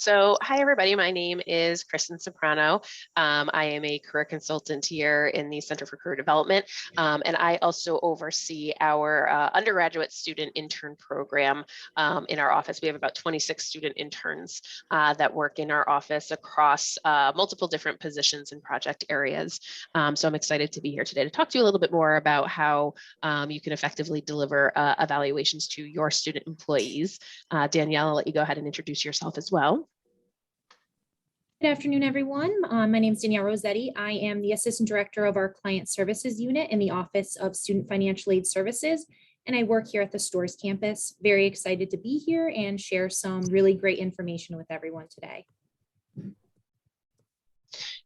So, hi everybody, my name is Kristen Soprano. I am a career consultant here in the Center for Career Development, and I also oversee our undergraduate student intern program in our office. We have about 26 student interns that work in our office across multiple different positions and project areas. So I'm excited to be here today to talk to you a little bit more about how you can effectively deliver evaluations to your student employees. Danielle, I'll let you go ahead and introduce yourself as well. Good afternoon, everyone. My name is Danielle Rossetti. I am the Assistant Director of our Client Services Unit in the Office of Student Financial Aid Services, and I work here at the Stores campus. Very excited to be here and share some really great information with everyone today.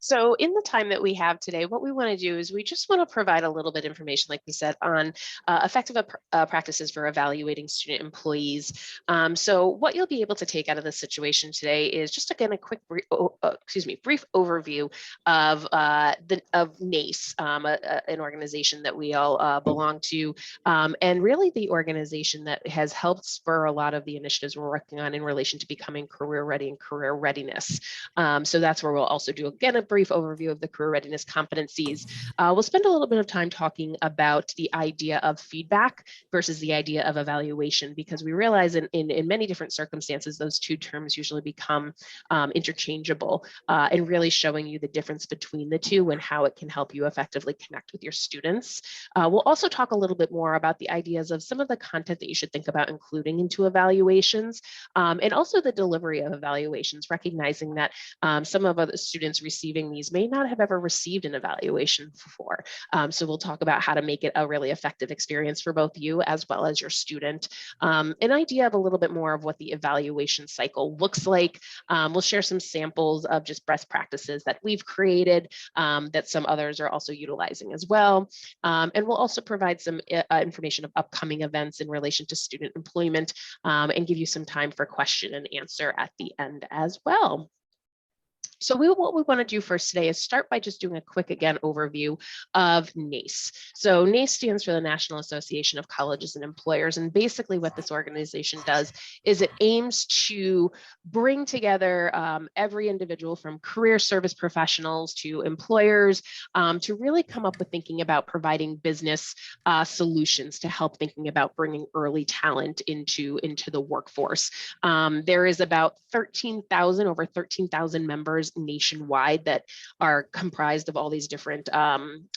So in the time that we have today, what we want to do is we just want to provide a little bit of information, like we said, on effective practices for evaluating student employees. So what you'll be able to take out of this situation today is just, again, a quick, brief overview of NACE, an organization that we all belong to, and really the organization that has helped spur a lot of the initiatives we're working on in relation to becoming career ready and career readiness. So that's where we'll also do, again, a brief overview of the career readiness competencies. We'll spend a little bit of time talking about the idea of feedback versus the idea of evaluation, because we realize in many different circumstances, those two terms usually become interchangeable, and really showing you the difference between the two and how it can help you effectively connect with your students. We'll also talk a little bit more about the ideas of some of the content that you should think about including into evaluations, and also the delivery of evaluations, recognizing that some of the students receiving these may not have ever received an evaluation before. So we'll talk about how to make it a really effective experience for both you as well as your student. An idea of a little bit more of what the evaluation cycle looks like. We'll share some samples of just best practices that we've created that some others are also utilizing as well. And we'll also provide some information of upcoming events in relation to student employment, and give you some time for question and answer at the end as well. So what we want to do first today is start by just doing a quick, again, overview of NACE. So NACE stands for the National Association of Colleges and Employers. And basically what this organization does is it aims to bring together every individual from career service professionals to employers to really come up with thinking about providing business solutions to help thinking about bringing early talent into the workforce. There is about over 13,000 members nationwide that are comprised of all these different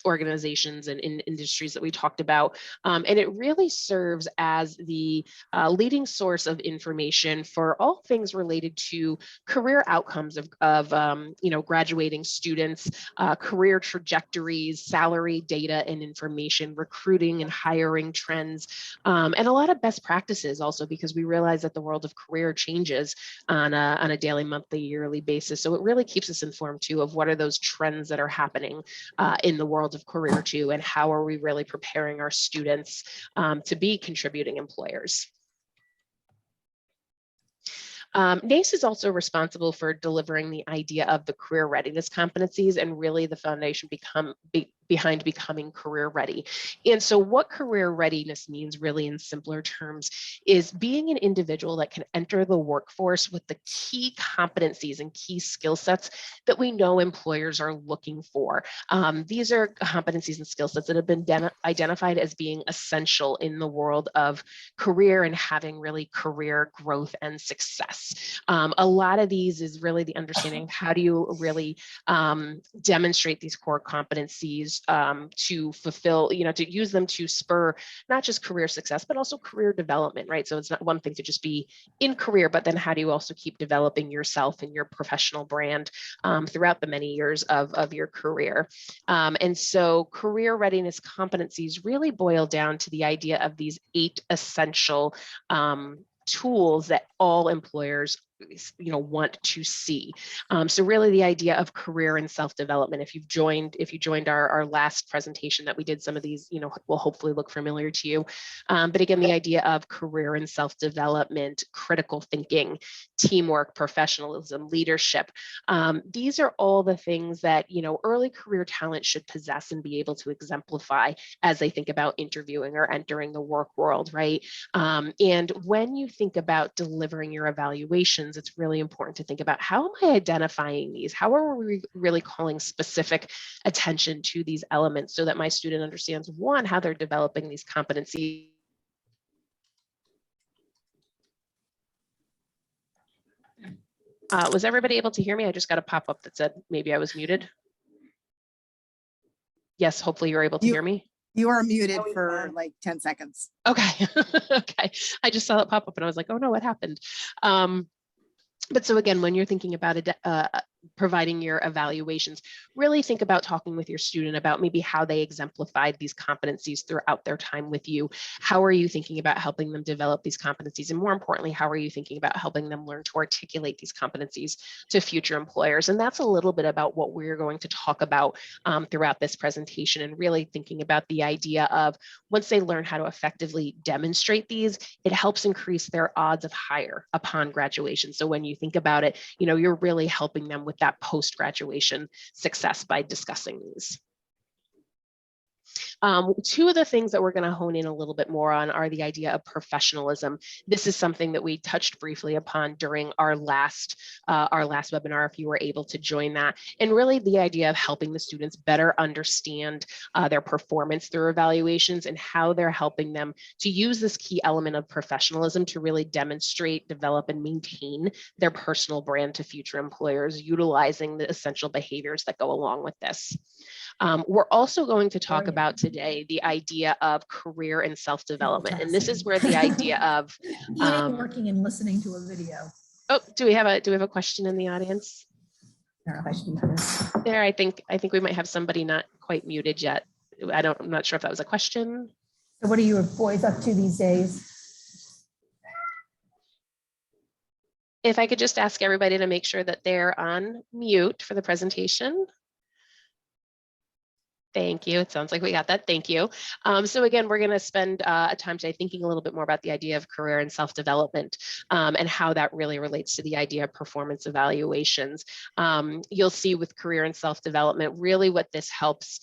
organizations and industries that we talked about. And it really serves as the leading source of information for all things related to career outcomes of graduating students, career trajectories, salary data and information, recruiting and hiring trends, and a lot of best practices also, because we realize that the world of career changes on a daily, monthly, yearly basis. So it really keeps us informed too of what are those trends that are happening in the world of career too, and how are we really preparing our students to be contributing employers. NACE is also responsible for delivering the idea of the career readiness competencies and really the foundation behind becoming career ready. And so what career readiness means really in simpler terms is being an individual that can enter the workforce with the key competencies and key skill sets that we know employers are looking for. These are competencies and skill sets that have been identified as being essential in the world of career and having really career growth and success. A lot of these is really the understanding of how do you really demonstrate these core competencies to fulfill, to use them to spur not just career success, but also career development, right? So it's not one thing to just be in career, but then how do you also keep developing yourself and your professional brand throughout the many years of your career? And so career readiness competencies really boil down to the idea of these 8 essential tools that all employers want to see. So really the idea of career and self-development, if you joined our last presentation that we did, some of these, will hopefully look familiar to you. But again, the idea of career and self-development, critical thinking, teamwork, professionalism, leadership. These are all the things that, early career talent should possess and be able to exemplify as they think about interviewing or entering the work world, right? And when you think about delivering your evaluations, evaluations, it's really important to think about, how am I identifying these? How are we really calling specific attention to these elements so that my student understands, one, how they're developing these competencies. Was everybody able to hear me? I just got a pop-up that said maybe I was muted. Yes, hopefully you're able to hear me. You are muted for like 10 seconds. Okay. Okay. I just saw it pop up and I was like, oh no, what happened? But so again, when you're thinking about providing your evaluations, really think about talking with your student about maybe how they exemplified these competencies throughout their time with you. How are you thinking about helping them develop these competencies? And more importantly, how are you thinking about helping them learn to articulate these competencies to future employers? And that's a little bit about what we're going to talk about throughout this presentation, and really thinking about the idea of, once they learn how to effectively demonstrate these, it helps increase their odds of hire upon graduation. So when you think about it, you're really helping them with that post-graduation success by discussing these. Two of the things that we're going to hone in a little bit more on are the idea of professionalism. This is something that we touched briefly upon during our last webinar, if you were able to join that. And really the idea of helping the students better understand their performance through evaluations, and how they're helping them to use this key element of professionalism to really demonstrate, develop, and maintain their personal brand to future employers, utilizing the essential behaviors that go along with this. We're also going to talk about today the idea of career and self-development. And this is where the idea of working and listening to a video. Oh, do we have a question in the audience? There, I think we might have somebody not quite muted yet. I'm not sure if that was a question. So what are you boys up to these days? If I could just ask everybody to make sure that they're on mute for the presentation. Thank you. It sounds like we got that. Thank you. So again, we're going to spend time today thinking a little bit more about the idea of career and self-development, and how that really relates to the idea of performance evaluations. You'll see with career and self-development, really what this helps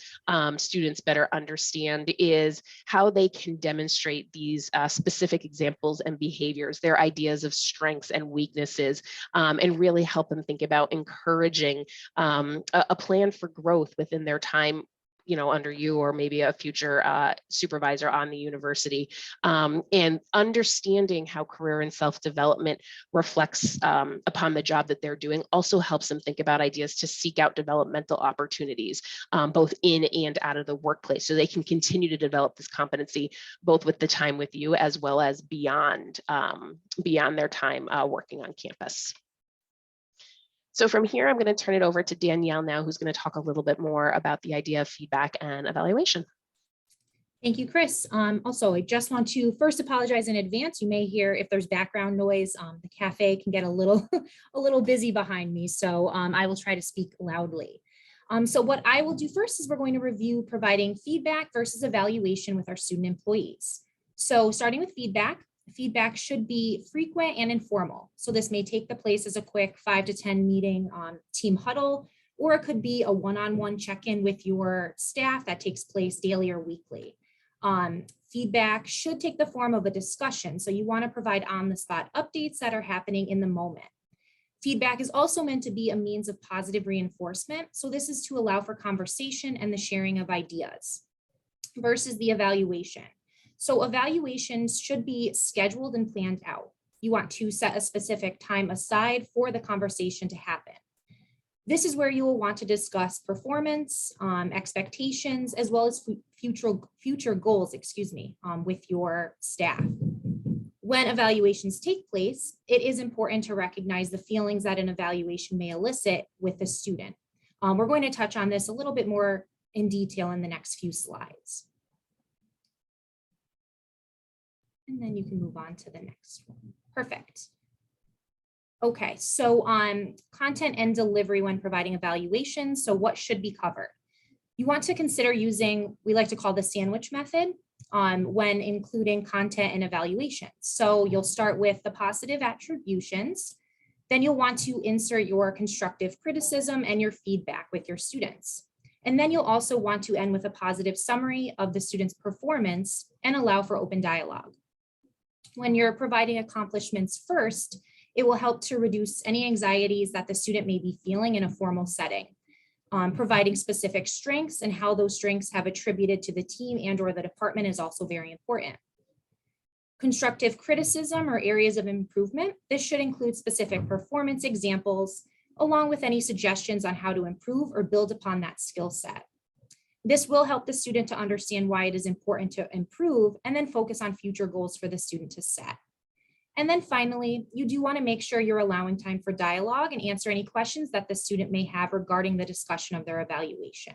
students better understand is how they can demonstrate these specific examples and behaviors, their ideas of strengths and weaknesses, and really help them think about encouraging a plan for growth within their time under you, or maybe a future supervisor on the university, and understanding how career and self-development reflects upon the job that they're doing also helps them think about ideas to seek out developmental opportunities, both in and out of the workplace, so they can continue to develop this competency, both with the time with you as well as beyond their time working on campus. So from here, I'm going to turn it over to Danielle now, who's going to talk a little bit more about the idea of feedback and evaluation. Thank you, Chris. Also, I just want to first apologize in advance. You may hear if there's background noise. The cafe can get a little busy behind me, so I will try to speak loudly. So what I will do first is we're going to review providing feedback versus evaluation with our student employees. So starting with feedback should be frequent and informal. So this may take the place as a quick 5 to 10 meeting team huddle, or it could be a one-on-one check-in with your staff that takes place daily or weekly. Feedback should take the form of a discussion. So you want to provide on-the-spot updates that are happening in the moment. Feedback is also meant to be a means of positive reinforcement. So this is to allow for conversation and the sharing of ideas versus the evaluation. So evaluations should be scheduled and planned out. You want to set a specific time aside for the conversation to happen. This is where you will want to discuss performance, expectations, as well as future goals, with your staff. When evaluations take place, it is important to recognize the feelings that an evaluation may elicit with the student. We're going to touch on this a little bit more in detail in the next few slides. And then you can move on to the next one. Perfect. Okay, so on content and delivery when providing evaluations. So what should be covered? You want to consider using, we like to call the sandwich method when including content and evaluations. So you'll start with the positive attributions. Then you'll want to insert your constructive criticism and your feedback with your students. And then you'll also want to end with a positive summary of the student's performance and allow for open dialogue. When you're providing accomplishments first, It will help to reduce any anxieties that the student may be feeling in a formal setting. Providing specific strengths and how those strengths have attributed to the team and or the department is also very important. Constructive criticism or areas of improvement. This should include specific performance examples, along with any suggestions on how to improve or build upon that skill set. This will help the student to understand why it is important to improve and then focus on future goals for the student to set. And then finally, you do want to make sure you're allowing time for dialogue and answer any questions that the student may have regarding the discussion of their evaluation.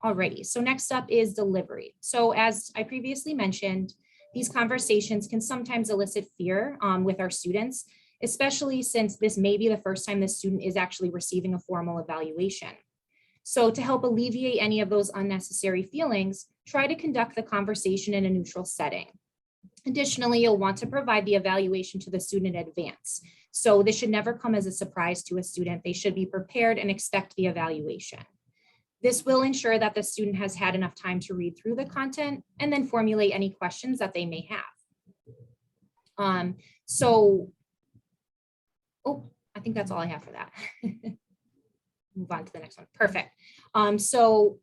Alrighty, so next up is delivery. So as I previously mentioned, these conversations can sometimes elicit fear with our students, especially since this may be the first time the student is actually receiving a formal evaluation. So to help alleviate any of those unnecessary feelings, try to conduct the conversation in a neutral setting. Additionally, you'll want to provide the evaluation to the student in advance. So this should never come as a surprise to a student. They should be prepared and expect the evaluation. This will ensure that the student has had enough time to read through the content and then formulate any questions that they may have. I think that's all I have for that. Move on to the next one. Perfect. So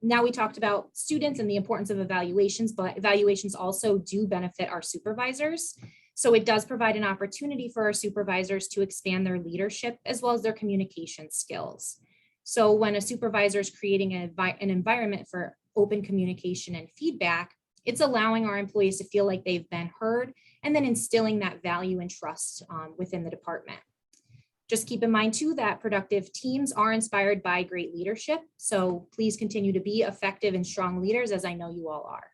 now we talked about students and the importance of evaluations, but evaluations also do benefit our supervisors. So it does provide an opportunity for our supervisors to expand their leadership as well as their communication skills. So when a supervisor is creating an environment for open communication and feedback, it's allowing our employees to feel like they've been heard and then instilling that value and trust within the department. Just keep in mind too that productive teams are inspired by great leadership. So please continue to be effective and strong leaders, as I know you all are.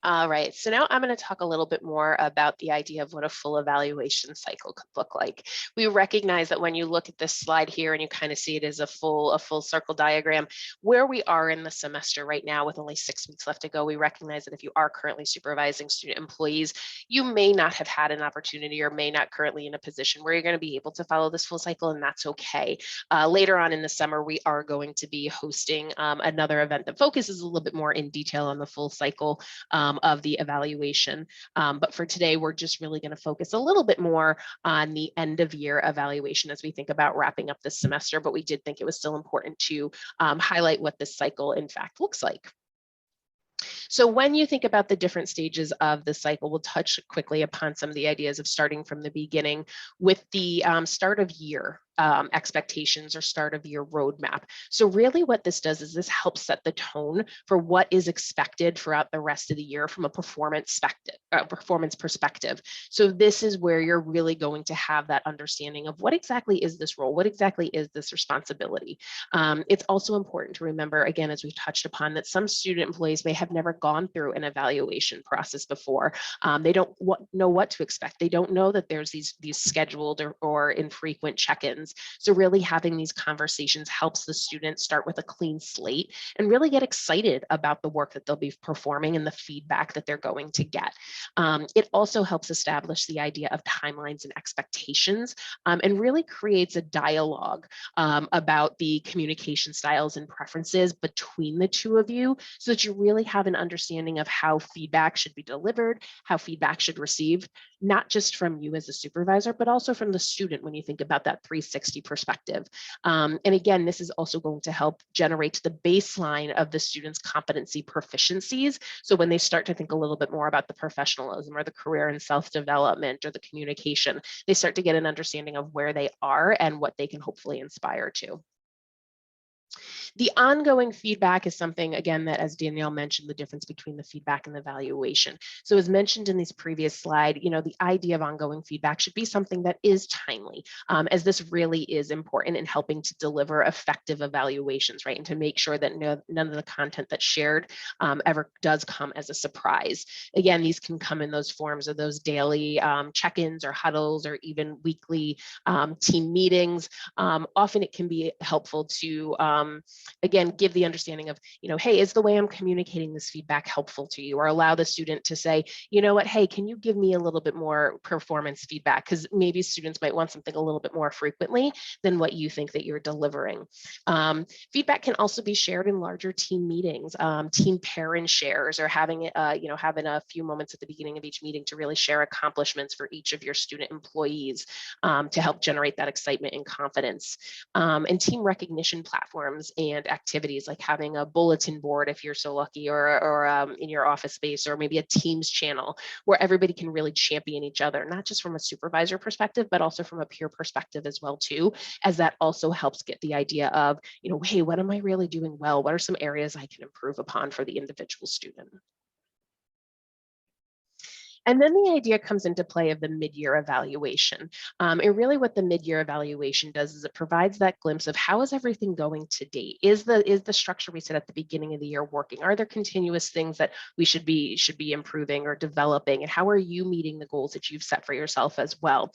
All right, so now I'm going to talk a little bit more about the idea of what a full evaluation cycle could look like. We recognize that when you look at this slide here and you kind of see it as a full circle diagram, where we are in the semester right now with only 6 weeks left to go, we recognize that if you are currently supervising student employees, you may not have had an opportunity or may not currently in a position where you're going to be able to follow this full cycle, and that's okay. Later on in the summer, we are going to be hosting another event that focuses a little bit more in detail on the full cycle of the evaluation. But for today, we're just really going to focus a little bit more on the end of year evaluation as we think about wrapping up this semester, but we did think it was still important to highlight what this cycle in fact looks like. So when you think about the different stages of the cycle, we'll touch quickly upon some of the ideas of starting from the beginning with the start of year expectations or start of year roadmap. So really what this does is this helps set the tone for what is expected throughout the rest of the year from a performance perspective. So this is where you're really going to have that understanding of what exactly is this role, what exactly is this responsibility. It's also important to remember, again, as we've touched upon, that some student employees may have never gone through an evaluation process before. They don't know what to expect. They don't know that there's these scheduled or infrequent check-ins. So really having these conversations helps the students start with a clean slate and really get excited about the work that they'll be performing and the feedback that they're going to get. It also helps establish the idea of timelines and expectations and really creates a dialogue about the communication styles and preferences between the two of you so that you really have an understanding of how feedback should be delivered, how feedback should receive, not just from you as a supervisor, but also from the student when you think about that 360 perspective. And again, this is also going to help generate the baseline of the student's competency proficiencies. So when they start to think a little bit more about the professionalism or the career and self-development or the communication, they start to get an understanding of where they are and what they can hopefully inspire to. The ongoing feedback is something, again, that as Danielle mentioned, the difference between the feedback and the evaluation. So as mentioned in this previous slide, the idea of ongoing feedback should be something that is timely, as this really is important in helping to deliver effective evaluations, right? And to make sure that none of the content that's shared ever does come as a surprise. Again, these can come in those forms of those daily check-ins or huddles or even weekly team meetings. Often it can be helpful to again, give the understanding of, hey, is the way I'm communicating this feedback helpful to you? Or allow the student to say, you know what, hey, can you give me a little bit more performance feedback? Because maybe students might want something a little bit more frequently than what you think that you're delivering. Feedback can also be shared in larger team meetings, team parent shares, or having having a few moments at the beginning of each meeting to really share accomplishments for each of your student employees to help generate that excitement and confidence. And team recognition platforms and activities like having a bulletin board if you're so lucky, or in your office space, or maybe a Teams channel where everybody can really champion each other, not just from a supervisor perspective, but also from a peer perspective as well too, as that also helps get the idea of, hey, what am I really doing well? What are some areas I can improve upon for the individual student? And then the idea comes into play of the mid-year evaluation. And really what the mid-year evaluation does is it provides that glimpse of how is everything going to date? Is the structure we set at the beginning of the year working? Are there continuous things that we should be improving or developing? And how are you meeting the goals that you've set for yourself as well?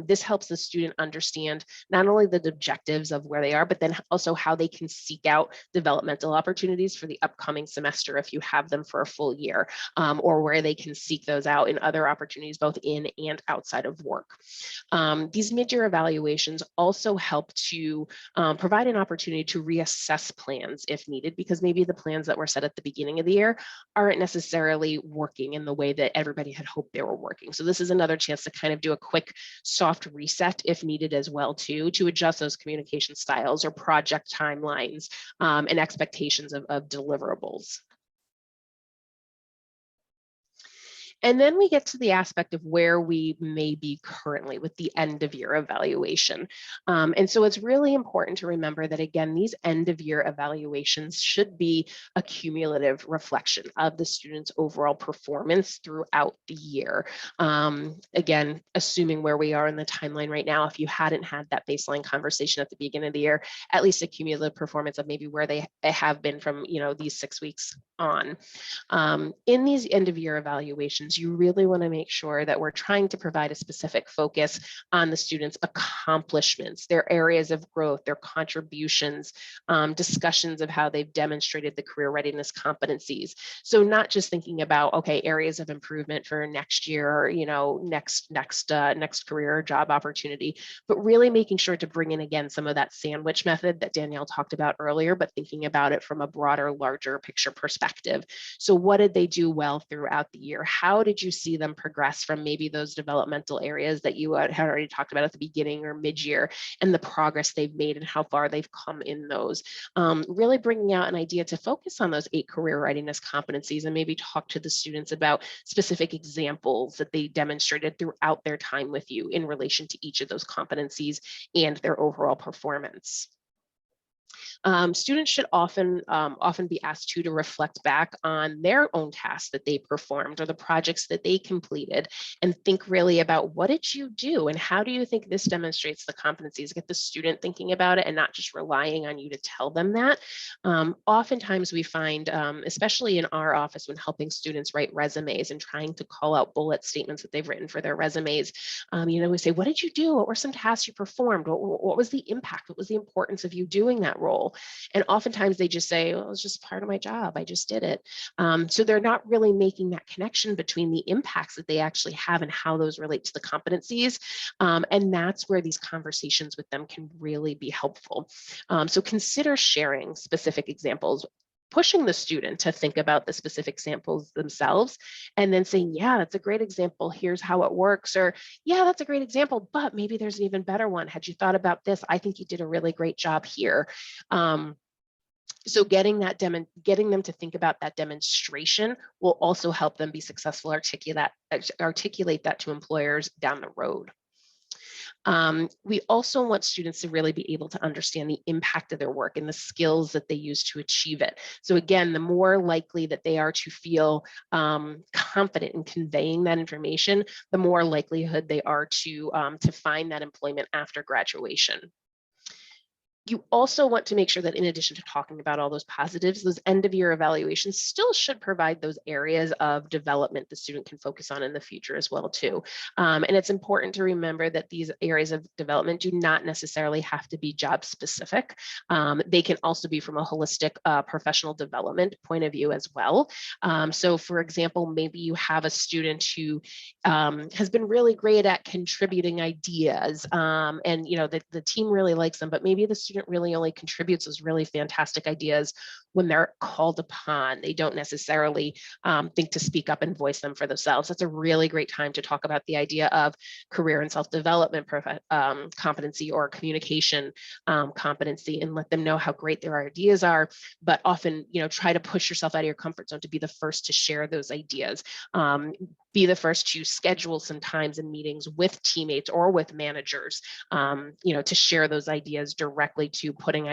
This helps the student understand not only the objectives of where they are, but then also how they can seek out developmental opportunities for the upcoming semester if you have them for a full year, or where they can seek those out in other opportunities, both in and outside of work. These mid-year evaluations also help to provide an opportunity to reassess plans if needed, because maybe the plans that were set at the beginning of the year aren't necessarily working in the way that everybody had hoped they were working. So this is another chance to kind of do a quick soft reset if needed as well too, to adjust those communication styles or project timelines and expectations of deliverables. And then we get to the aspect of where we may be currently with the end of year evaluation. And so it's really important to remember that, again, these end of year evaluations should be a cumulative reflection of the student's overall performance throughout the year. Again, assuming where we are in the timeline right now, if you hadn't had that baseline conversation at the beginning of the year, at least a cumulative performance of maybe where they have been from these 6 weeks on. In these end of year evaluations, you really want to make sure that we're trying to provide a specific focus on the students' accomplishments, their areas of growth, their contributions, discussions of how they've demonstrated the career readiness competencies. So not just thinking about, okay, areas of improvement for next year, or, next career or job opportunity, but really making sure to bring in, again, some of that sandwich method that Danielle talked about earlier, but thinking about it from a broader, larger picture perspective. So what did they do well throughout the year? How did you see them progress from maybe those developmental areas that you had already talked about at the beginning or mid-year, and the progress they've made and how far they've come in those? Really bringing out an idea to focus on those 8 career readiness competencies, and maybe talk to the students about specific examples that they demonstrated throughout their time with you in relation to each of those competencies and their overall performance. Students should often be asked to reflect back on their own tasks that they performed or the projects that they completed, and think really about, what did you do and how do you think this demonstrates the competencies? Get the student thinking about it and not just relying on you to tell them that. Oftentimes we find, especially in our office when helping students write resumes and trying to call out bullet statements that they've written for their resumes, we say, what did you do? What were some tasks you performed? What was the impact? What was the importance of you doing that role? And oftentimes they just say, well, it's just part of my job. I just did it. So they're not really making that connection between the impacts that they actually have and how those relate to the competencies. And that's where these conversations with them can really be helpful. So consider sharing specific examples, pushing the student to think about the specific samples themselves, and then saying, yeah, that's a great example. Here's how it works. Or, yeah, that's a great example, but maybe there's an even better one. Had you thought about this? I think you did a really great job here. So getting them to think about that demonstration will also help them be successful, articulate that to employers down the road. We also want students to really be able to understand the impact of their work and the skills that they use to achieve it. So again, the more likely that they are to feel confident in conveying that information, the more likelihood they are to find that employment after graduation. You also want to make sure that in addition to talking about all those positives, those end of year evaluations still should provide those areas of development the student can focus on in the future as well too. And it's important to remember that these areas of development do not necessarily have to be job specific. They can also be from a holistic professional development point of view as well. So for example, maybe you have a student who has been really great at contributing ideas and the team really likes them, but maybe the student really only contributes those really fantastic ideas when they're called upon. They don't necessarily think to speak up and voice them for themselves. That's a really great time to talk about the idea of career and self-development competency or communication competency, and let them know how great their ideas are, but often, try to push yourself out of your comfort zone to be the first to share those ideas. Be the first to schedule some times and meetings with teammates or with managers, to share those ideas directly, to putting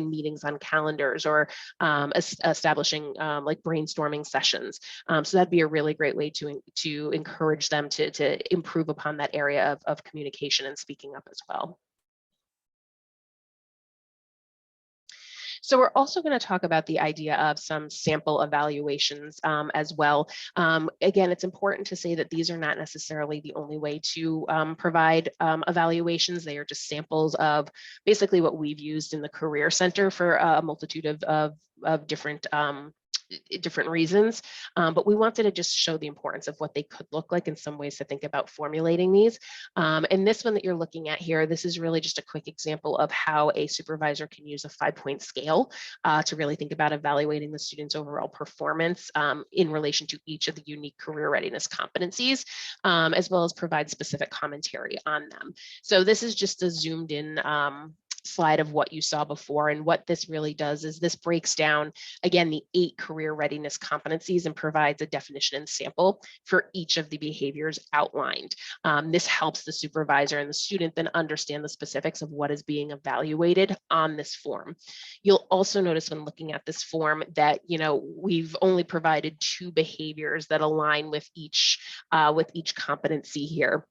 meetings on calendars or establishing like brainstorming sessions. So that'd be a really great way to encourage them to improve upon that area of communication and speaking up as well. So we're also going to talk about the idea of some sample evaluations as well. Again, it's important to say that these are not necessarily the only way to provide evaluations. They are just samples of basically what we've used in the Career Center for a multitude of different reasons, but we wanted to just show the importance of what they could look like in some ways to think about formulating these. And this one that you're looking at here, this is really just a quick example of how a supervisor can use a 5-point scale to really think about evaluating the student's overall performance in relation to each of the unique career readiness competencies, as well as provide specific commentary on them. So this is just a zoomed in slide of what you saw before. And what this really does is this breaks down, again, the 8 career readiness competencies and provides a definition and sample for each of the behaviors outlined. This helps the supervisor and the student then understand the specifics of what is being evaluated on this form. You'll also notice when looking at this form that, we've only provided 2 behaviors that align with each competency here.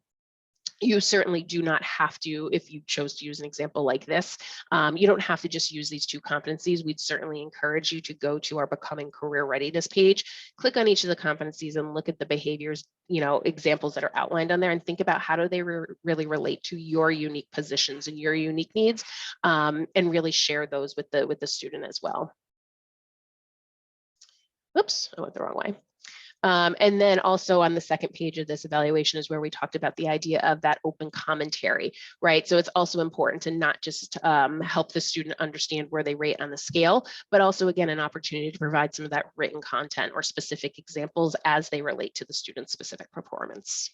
You certainly do not have to, if you chose to use an example like this, you don't have to just use these 2 competencies. We'd certainly encourage you to go to our Becoming Career Readiness page, click on each of the competencies and look at the behaviors, examples that are outlined on there, and think about how do they really relate to your unique positions and your unique needs, and really share those with the student as well. Oops, I went the wrong way. And then also on the second page of this evaluation is where we talked about the idea of that open commentary, right? So it's also important to not just help the student understand where they rate on the scale, but also, again, an opportunity to provide some of that written content or specific examples as they relate to the student's specific performance.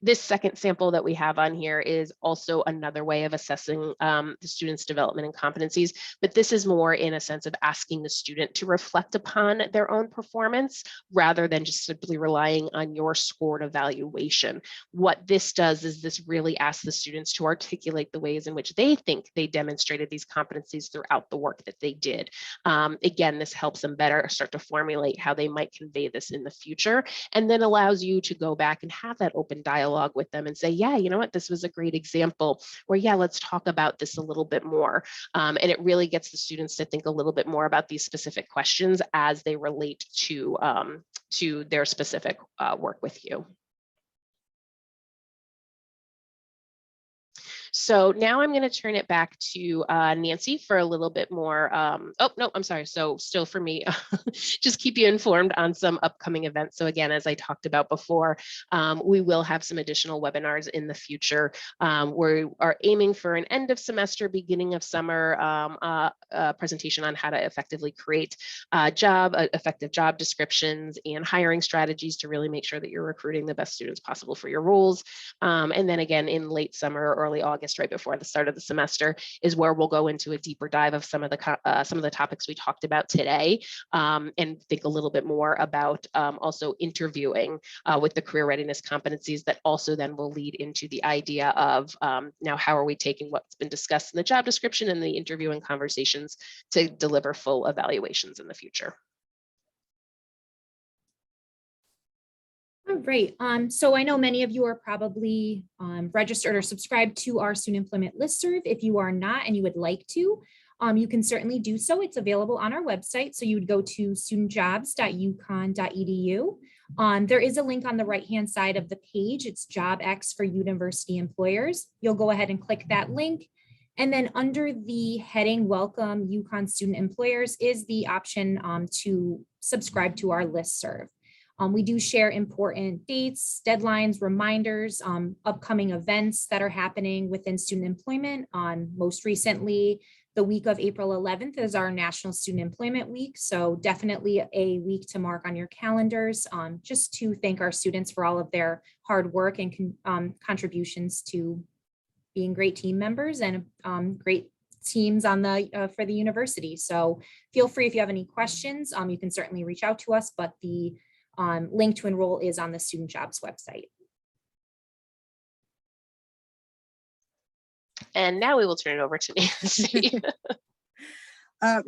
This second sample that we have on here is also another way of assessing the student's development and competencies, but this is more in a sense of asking the student to reflect upon their own performance rather than just simply relying on your scored evaluation. What this does is this really asks the students to articulate the ways in which they think they demonstrated these competencies throughout the work that they did. Again, this helps them better start to formulate how they might convey this in the future, and then allows you to go back and have that open dialogue with them and say, yeah, you know what, this was a great example, or yeah, let's talk about this a little bit more. And it really gets the students to think a little bit more about these specific questions as they relate to their specific work with you. So now I'm going to turn it back to Nancy for a little bit more. Oh, no, I'm sorry. So still for me, just keep you informed on some upcoming events. So again, as I talked about before, we will have some additional webinars in the future. We are aiming for an end of semester, beginning of summer presentation on how to effectively create effective job descriptions and hiring strategies to really make sure that you're recruiting the best students possible for your roles. And then again, in late summer or early August, right before the start of the semester, is where we'll go into a deeper dive of some of the topics we talked about today, and think a little bit more about also interviewing with the career readiness competencies that also then will lead into the idea of now how are we taking what's been discussed in the job description and the interviewing conversations to deliver full evaluations in the future. All All right. So I know many of you are probably registered or subscribed to our student employment listserv. If you are not and you would like to, you can certainly do so. It's available on our website. So you would go to studentjobs.uconn.edu. There is a link on the right-hand side of the page. It's JobX for university employers. You'll go ahead and click that link. And then under the heading Welcome UConn Student Employers is the option to subscribe to our listserv. We do share important dates, deadlines, reminders, upcoming events that are happening within student employment. Most recently, the week of April 11th is our National Student Employment Week. So definitely a week to mark on your calendars, just to thank our students for all of their hard work and contributions to being great team members and great teams on the for the university. So feel free if you have any questions, you can certainly reach out to us, but the link to enroll is on the Student Jobs website. And now we will turn it over to Nancy.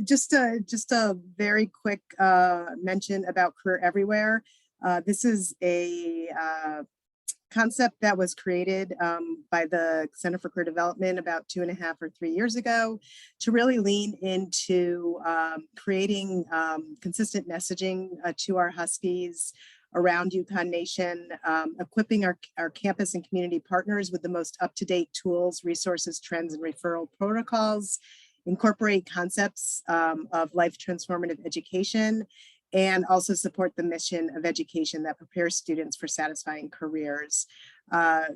Just a very quick mention about Career Everywhere. This is a concept that was created by the Center for Career Development about 2.5 or 3 years ago to really lean into creating consistent messaging to our Huskies around UConn Nation, equipping our campus and community partners with the most up-to-date tools, resources, trends, and referral protocols, incorporate concepts of life transformative education, and also support the mission of education that prepares students for satisfying careers.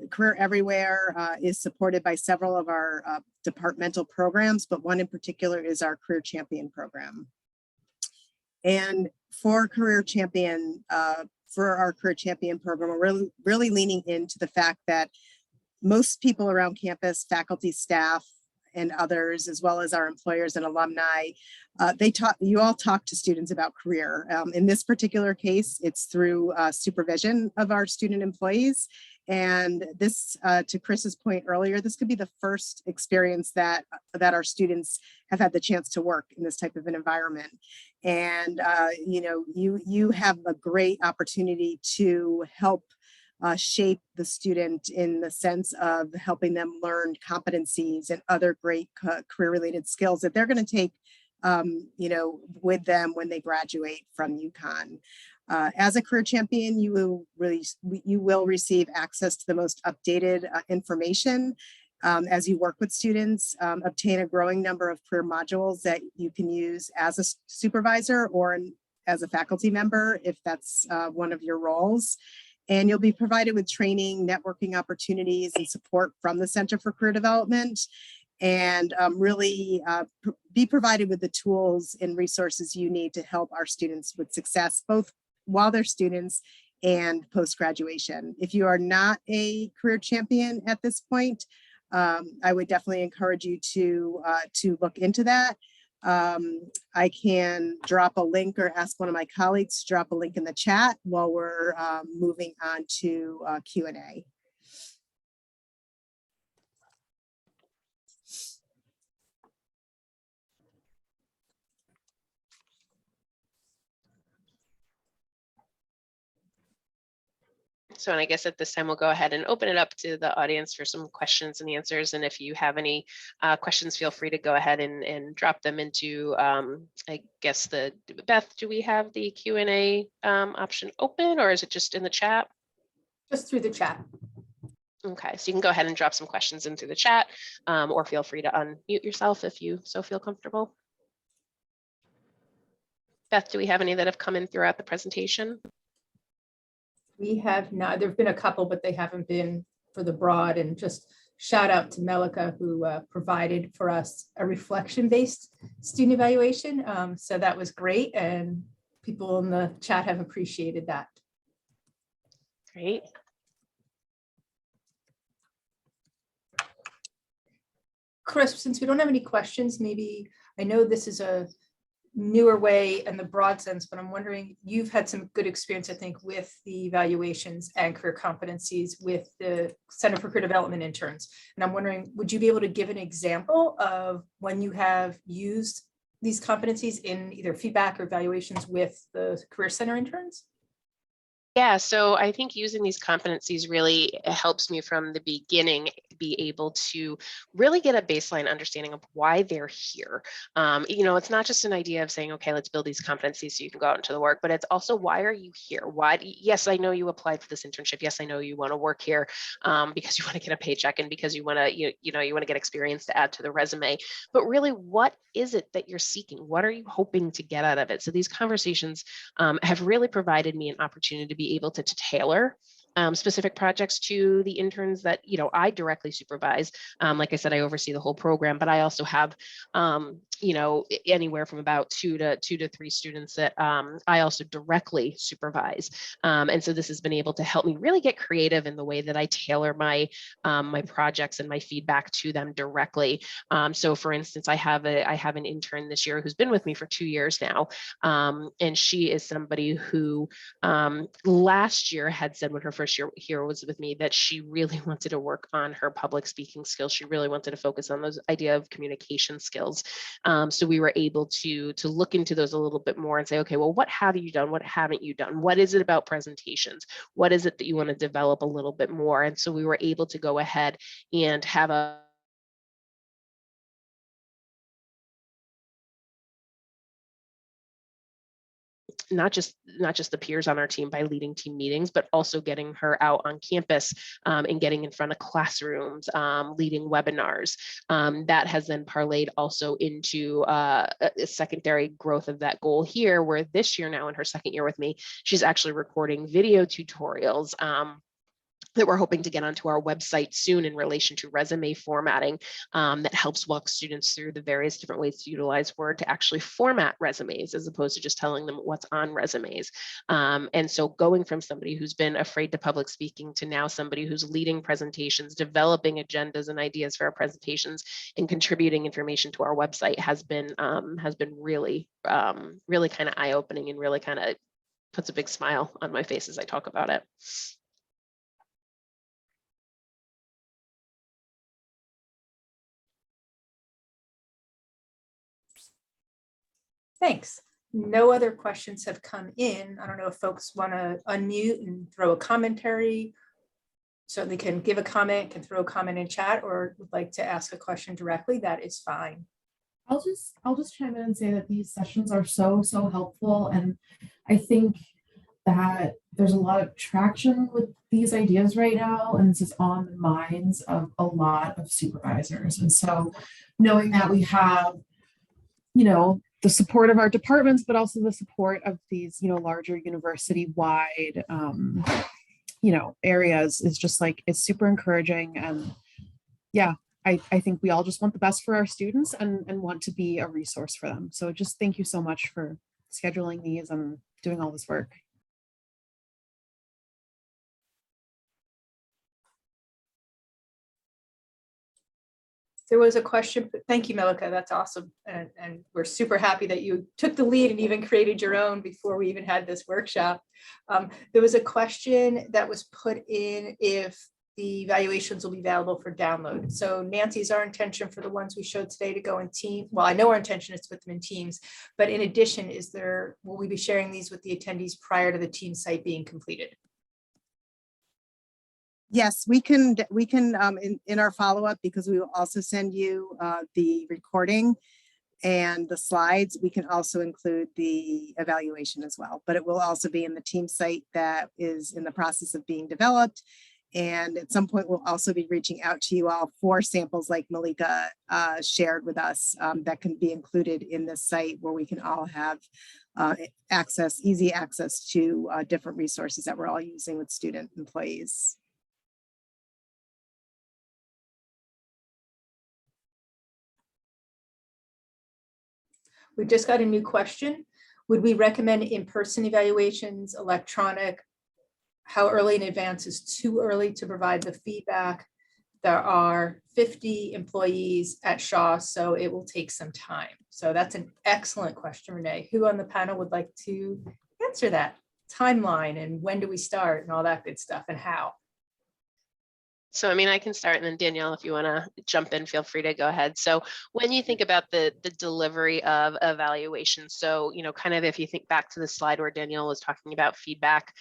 Career Everywhere is supported by several of our departmental programs, but one in particular is our Career Champion program. And for Career Champion, for our Career Champion program, we're really leaning into the fact that most people around campus, faculty, staff, and others, as well as our employers and alumni, you all talk to students about career. In this particular case, it's through supervision of our student employees. And this, to Chris's point earlier, this could be the first experience that our students have had the chance to work in this type of an environment. And you have a great opportunity to help shape the student in the sense of helping them learn competencies and other great career-related skills that they're going to take, with them when they graduate from UConn. As a career champion, you will receive access to the most updated information as you work with students, obtain a growing number of career modules that you can use as a supervisor or as a faculty member, if that's one of your roles. And you'll be provided with training, networking opportunities, and support from the Center for Career Development, and really be provided with the tools and resources you need to help our students with success, both while they're students and post-graduation. If you are not a career champion at this point, I would definitely encourage you to look into that. I can drop a link or ask one of my colleagues to drop a link in the chat while we're moving on to Q&A. So, and I guess at this time, we'll go ahead and open it up to the audience for some questions and answers. And if you have any questions, feel free to go ahead and drop them into, I guess, Beth, do we have the Q&A option open, or is it just in the chat? Just through the chat. Okay, so you can go ahead and drop some questions into the chat, or feel free to unmute yourself if you so feel comfortable. Beth, do we have any that have come in throughout the presentation? We have not, there've been a couple, but they haven't been for the broad. And just shout out to Melika, who provided for us a reflection-based student evaluation. So that was great, and people in the chat have appreciated that. Great. Chris, since we don't have any questions, maybe, I know this is a newer way in the broad sense, but I'm wondering, you've had some good experience, I think, with the evaluations and career competencies with the Center for Career Development interns. And I'm wondering, would you be able to give an example of when you have used these competencies in either feedback or evaluations with the Career Center interns? Yeah, so I think using these competencies really helps me from the beginning be able to really get a baseline understanding of why they're here. It's not just an idea of saying, okay, let's build these competencies so you can go out into the work, but it's also, why are you here? Yes, I know you applied for this internship. Yes, I know you want to work here because you want to get a paycheck and because you want to, you want to get experience to add to the resume. But really, what is it that you're seeking? What are you hoping to get out of it? So these conversations have really provided me an opportunity to be able to tailor specific projects to the interns that I directly supervise. Like I said, I oversee the whole program, but I also have anywhere from about two to three students that I also directly supervise. And so this has been able to help me really get creative in the way that I tailor my my projects and my feedback to them directly. So for instance, I have an intern this year who's been with me for 2 years now, and she is somebody who last year had said, when her first year here was with me, that she really wanted to work on her public speaking skills. She really wanted to focus on those idea of communication skills. So we were able to look into those a little bit more and say, okay, well, what have you done? What haven't you done? What is it about presentations? What is it that you want to develop a little bit more? And so we were able to go ahead and have a not just the peers on our team by leading team meetings, but also getting her out on campus and getting in front of classrooms, leading webinars. That has then parlayed also into a secondary growth of that goal here, where this year now in her second year with me, she's actually recording video tutorials that we're hoping to get onto our website soon in relation to resume formatting, that helps walk students through the various different ways to utilize Word to actually format resumes as opposed to just telling them what's on resumes. And so going from somebody who's been afraid to public speaking to now somebody who's leading presentations, developing agendas and ideas for our presentations, and contributing information to our website has been really, really kind of eye-opening and really kind of puts a big smile on my face as I talk about it. Thanks. No other questions have come in. I don't know if folks want to unmute and throw a commentary. Certainly can give a comment, can throw a comment in chat, or would like to ask a question directly. That is fine. I'll just chime in and say that these sessions are so helpful, and I think that there's a lot of traction with these ideas right now, and this is on the minds of a lot of supervisors. And so knowing that we have, the support of our departments, but also the support of these, larger university-wide, areas is just like, it's super encouraging. And yeah, I think we all just want the best for our students and want to be a resource for them. So just thank you so much for scheduling these and doing all this work. There was a question. Thank you, Melika. That's awesome. And we're super happy that you took the lead and even created your own before we even had this workshop. There was a question that was put in if the evaluations will be available for download. So Nancy, is our intention for the ones we showed today to go in team? Well, I know our intention is to put them in teams, but in addition, will we be sharing these with the attendees prior to the team site being completed? Yes, we can in our follow-up, because we will also send you the recording and the slides. We can also include the evaluation as well, but it will also be in the team site that is in the process of being developed. And at some point, we'll also be reaching out to you all for samples like Malika shared with us that can be included in this site, where we can all have easy access to different resources that we're all using with student employees. We just got a new question. Would we recommend in-person evaluations, electronic? How early in advance is too early to provide the feedback? There are 50 employees at Shaw, so it will take some time. So that's an excellent question, Renee. Who on the panel would like to answer that? Timeline and when do we start and all that good stuff, and how? So, I mean, I can start, and then Danielle, if you want to jump in, feel free to go ahead. So when you think about the delivery of evaluation, so, kind of if you think back to the slide where Danielle was talking about feedback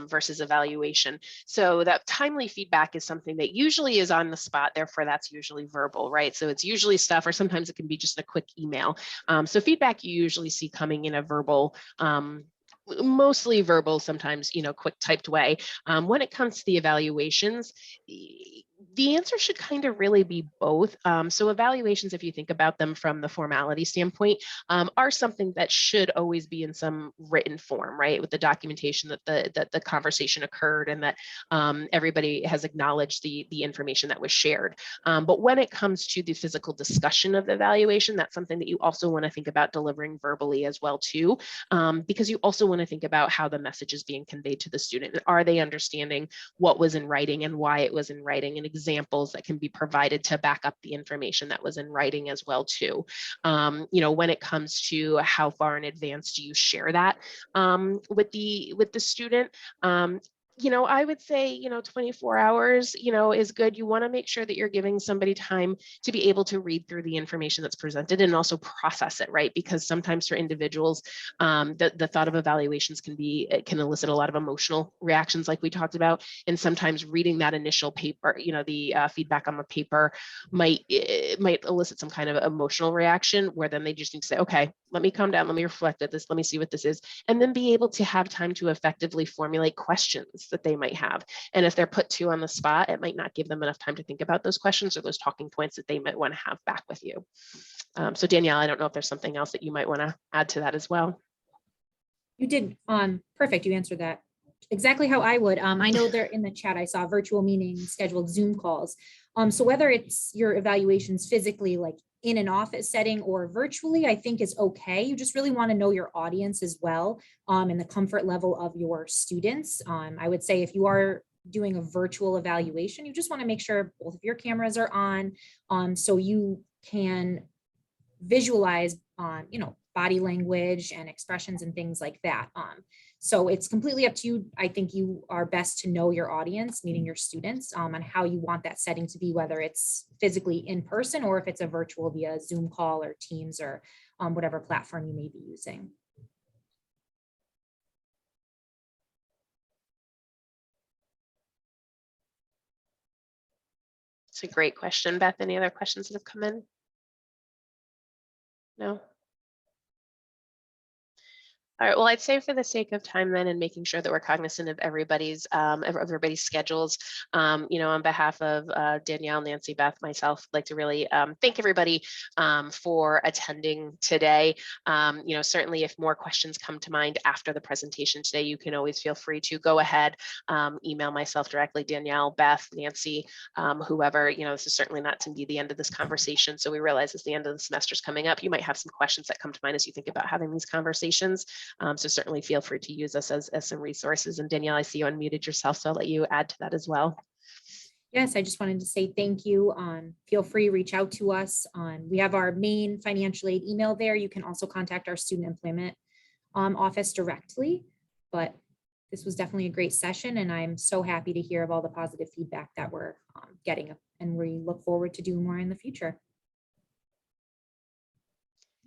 versus evaluation. So that timely feedback is something that usually is on the spot. Therefore, that's usually verbal, right? So it's usually stuff, or sometimes it can be just a quick email. So feedback you usually see coming in a verbal, mostly verbal, sometimes, quick typed way. When it comes to the evaluations, the answer should kind of really be both. So evaluations, if you think about them from the formality standpoint, are something that should always be in some written form, right? With the documentation that the conversation occurred, and that everybody has acknowledged the information that was shared. But when it comes to the physical discussion of the evaluation, that's something that you also want to think about delivering verbally as well too, because you also want to think about how the message is being conveyed to the student. And are they understanding what was in writing and why it was in writing, and examples that can be provided to back up the information that was in writing as well too. When it comes to how far in advance do you share that with the student, I would say, 24 hours, is good. You want to make sure that you're giving somebody time to be able to read through the information that's presented and also process it, right? Because sometimes for individuals, the thought of evaluations can elicit a lot of emotional reactions, like we talked about. And sometimes reading that initial paper, the feedback on the paper might elicit some kind of emotional reaction, where then they just need to say, okay, let me calm down, let me reflect at this, let me see what this is, and then be able to have time to effectively formulate questions that they might have. And if they're put to on the spot, it might not give them enough time to think about those questions or those talking points that they might want to have back with you. So Danielle, I don't know if there's something else that you might want to add to that as well. You did perfect. You answered that exactly how I would. I know there in the chat, I saw virtual meetings, scheduled Zoom calls. So whether it's your evaluations physically, like in an office setting, or virtually, I think is okay. You just really want to know your audience as well, and the comfort level of your students. I would say if you are doing a virtual evaluation, you just want to make sure both of your cameras are on, so you can visualize body language and expressions and things like that. So it's completely up to you. I think you are best to know your audience, meaning your students, on how you want that setting to be, whether it's physically in person or if it's a virtual via Zoom call or Teams or whatever platform you may be using. It's a great question, Beth. Any other questions that have come in? No? All right, well, I'd say for the sake of time then, and making sure that we're cognizant of everybody's schedules, on behalf of Danielle, Nancy, Beth, myself, I'd like to really thank everybody for attending today. Certainly if more questions come to mind after the presentation today, you can always feel free to go ahead, email myself directly, Danielle, Beth, Nancy, whoever. This is certainly not to be the end of this conversation. So we realize as the end of the semester is coming up, you might have some questions that come to mind as you think about having these conversations. So certainly feel free to use us as some resources. And Danielle, I see you unmuted yourself, so I'll let you add to that as well. Yes, I just wanted to say thank you. Feel free, reach out to us. We have our main financial aid email there. You can also contact our student employment office directly. But this was definitely a great session, and I'm so happy to hear of all the positive feedback that we're getting, and we look forward to doing more in the future.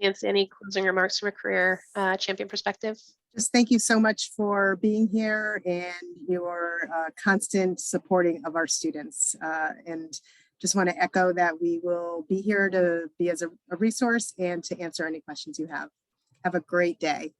Nancy, any closing remarks from a career champion perspective? Just thank you so much for being here and your constant supporting of our students. And just want to echo that we will be here to be as a resource and to answer any questions you have. Have a great day.